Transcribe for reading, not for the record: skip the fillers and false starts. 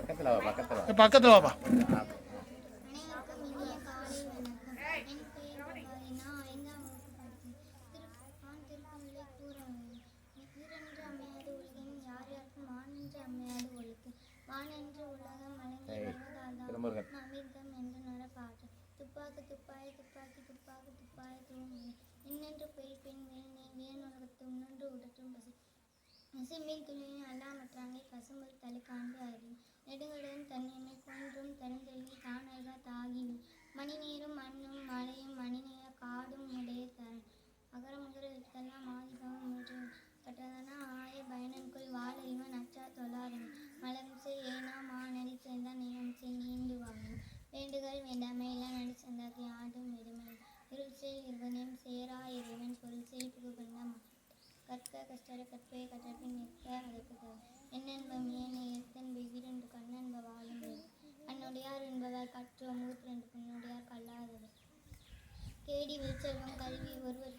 பக்கத்தில் வாப்பா. அனைவருக்கும் இனிய காலை வணக்கம். என் பெயர் பிரபாதி. நான் 5ஆம் வகுப்பு படிக்கிறேன். திருக்குறளை கூற வேண்டும். நீரென்று அமையாத உலகின் யார் யாருக்கும் வானென்று அமையாத ஒழுக்கு. வானென்று உலகம் வழங்கி வருவதால் அமிர்தம் என்று நரபாட்டு. துப்பாக்கு துப்பாய துப்பாக்கி துப்பாக்கு துப்பாய தூங்கு. இன்னென்று பெய் பெண் வேணை வேணுலகத்து உன்னென்று உடற்றும் பசி. செம்பின் துளியின் அல்லாமற்றாங்கே பசும்பல் தலை காண்பு அறிவு. நெடுங்கடன் தன்னினை கொன்றும் தருந்தெள்ளி தானக தாகிவி. மணி நீரும் மண்ணும் மலையும் மணிநேய காடும் உடைய தரன். அகரமுகர வித்தெல்லாம் ஆதிபவம் மூன்று கற்றதன ஆய பயனன்குள் வாழறிவன் அச்சா தொழாதன. மலம்சை ஏனா மாநடி சேர்ந்தான் நிலம்சை நீண்டு வாழும். வேண்டுகள் வேண்டாமை எல்லாம் நடி சேர்ந்தாக்கி ஆடும் விடுமை. இருள்செய் இருவனையும் சேரா இறைவன் பொருள்செய் புகுகண்ட கற்க கஷ்டர கற்பே கற்றபின் நிற்க அதற்கு என்னென்பம் ஏனை எழுத்தன் வெகிரண்டு கண்ணென்ப வாழும் வேறு. கண்ணுடையார் என்பவர் கற்றோம் 32 பொன்னுடையார் கல்லாதவர். கேடி விழுச்செல்வம் கல்வி ஒருவர்